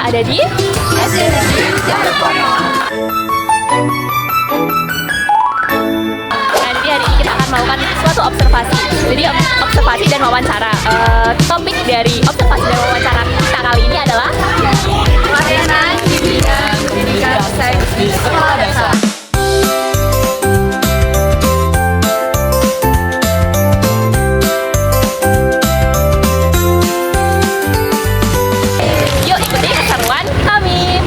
ada di SD Negeri Jatiwangi. Nanti hari ini kita akan melakukan suatu observasi. Jadi observasi dan wawancara. Topik dari observasi dan wawancara kita kali ini adalah pelayanan di bidang pendidikan seks di sekolah dasar. Yuk ikuti keseruan kami.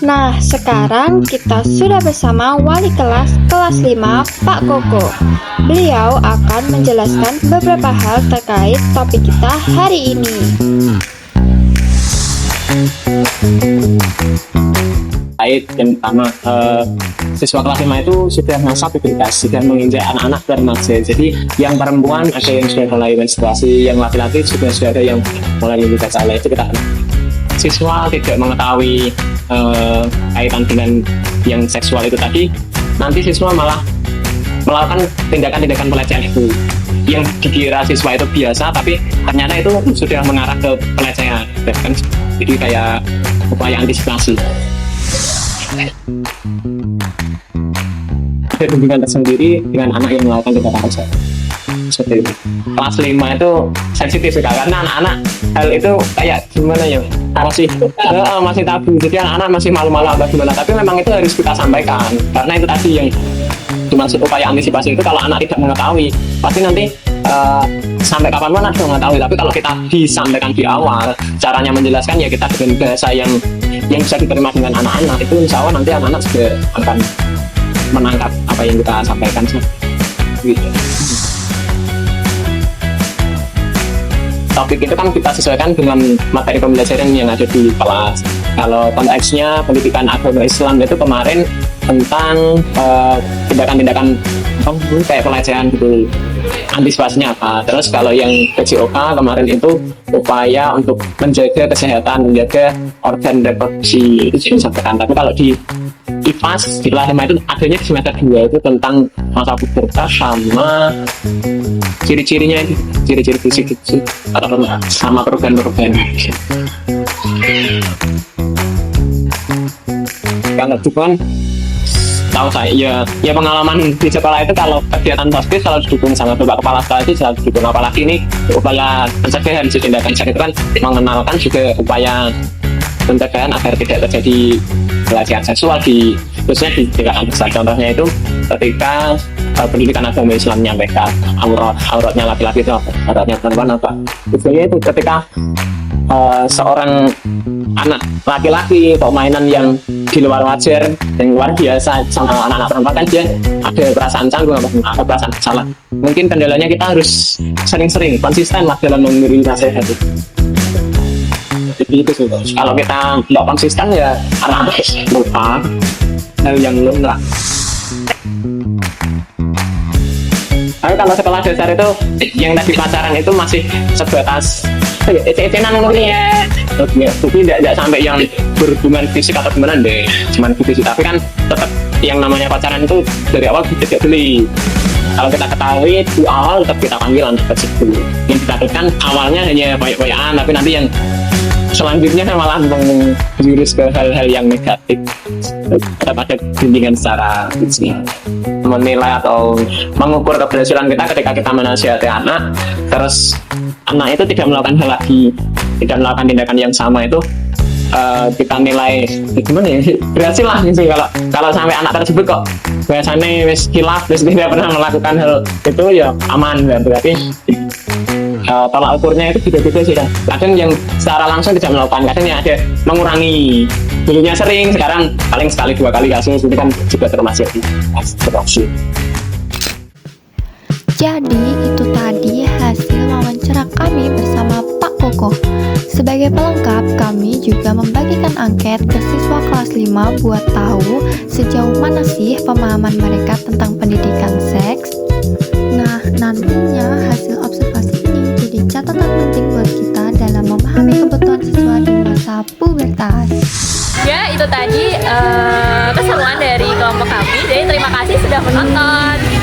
Nah, sekarang kita sudah bersama wali kelas 5 Pak Koko. Beliau akan menjelaskan beberapa hal terkait topik kita hari ini. Yang pertama, siswa kelas 5 itu sudah masa pubertas, sudah menginjak anak-anak remaja. Jadi yang perempuan ada yang sudah mulai menstruasi, yang laki-laki juga sudah ada yang mulai membuka cala. Itu kita siswa tidak mengetahui kaitan dengan yang seksual itu tadi, nanti siswa malah melakukan tindakan-tindakan pelecehan itu yang dikira siswa itu biasa, tapi ternyata itu sudah mengarah ke pelecehan. Kan jadi kayak upaya antisipasi. Ada bimbingan tersendiri dengan anak yang melakukan tindakan pelecehan. Seperti itu. Kelas 5 itu sensitif sekali karena anak-anak hal itu kayak gimana ya, masih tabu, jadi anak-anak masih malu-malu apa gimana, tapi memang itu harus kita sampaikan karena itu tadi yang dimaksud upaya antisipasi itu. Kalau anak tidak mengetahui pasti nanti sampai kapanpun ada mengetahui, tapi kalau kita disampaikan di awal, caranya menjelaskan ya kita dengan bahasa yang bisa diterima dengan anak-anak, itu insya Allah nanti anak-anak juga akan menangkap apa yang kita sampaikan sih gitu. Topik itu kan kita sesuaikan dengan materi pembelajaran yang ada di kelas. Kalau konteksnya pendidikan agama Islam itu kemarin tentang tindakan-tindakan kayak pelecehan gitu, antisipasinya apa. Terus kalau yang PJOK kemarin itu upaya untuk menjaga kesehatan, menjaga organ reproduksi, itu disampaikan. Tapi kalau di IPAS di kelas 5 itu adanya di semester 2 itu tentang masa pubertas sama ciri-cirinya, itu ciri-ciri fisik itu atau sama perubahan-perubahan. Kalau itu kan tahu saya ya pengalaman di sekolah itu, kalau kegiatan TOSKIS kalau didukung sama Bapak Kepala Sekolah itu selalu didukung, apalagi ini upaya pencegahan tindakan seks itu kan mengenalkan juga upaya pencegahan agar tidak terjadi pelecehan seksual khususnya di tingkatan besar. Contohnya itu ketika pendidikan agama Islam menyampaikan auratnya laki-laki itu apa, auratnya perempuan apa. Biasanya itu ketika seorang anak laki-laki atau mainan yang di luar wajar yang luar biasa sama anak-anak perempuan, kan dia ada perasaan canggung, ada perasaan salah. Mungkin kendalanya kita harus sering-sering konsisten lah dalam memberi nasihat itu. Jadi itu sih. Kalau kita nggak konsisten ya anak-anak lupa hal yang lumrah. Tapi kalau sekolah dasar itu yang tadi pacaran itu masih sebatas ecenan mungkin ya, tapi tidak sampai yang berhubungan fisik atau gimana deh, cuman gitu sih. Tapi kan tetap yang namanya pacaran itu dari awal tidak beli. Kalau kita ketahui di awal tetap kita panggil untuk situ. Yang ditakutkan awalnya hanya baik-baikan, tapi nanti yang selanjutnya malah menjurus ke hal-hal yang negatif. Tetap ada bimbingan secara fisik, menilai atau mengukur keberhasilan kita ketika kita menasihati anak, terus anak itu tidak melakukan hal lagi, tidak melakukan tindakan yang sama, itu kita nilai gimana ya, berhasil lah gitu. Kalau sampai anak tersebut kok biasanya wis khilaf, wis tidak pernah melakukan hal itu, ya aman, berarti tolak ukurnya itu beda-beda sih kan. Kadang yang secara langsung tidak melakukan, kadang yang ada mengurangi, dulunya sering, sekarang paling sekali 2 kali kasus, itu kan juga termasuk termasuk. Jadi itu tadi hasil wawancara kami bersama Pak Koko. Sebagai pelengkap, kami juga membagikan angket ke siswa kelas 5 buat tahu sejauh mana sih pemahaman mereka tentang pendidikan seks. Nah, nantinya hasil observasi ini jadi catatan penting buat kita kebutuhan siswa di masa pubertas. Ya, itu tadi keseruan dari kelompok kami. Jadi terima kasih sudah menonton.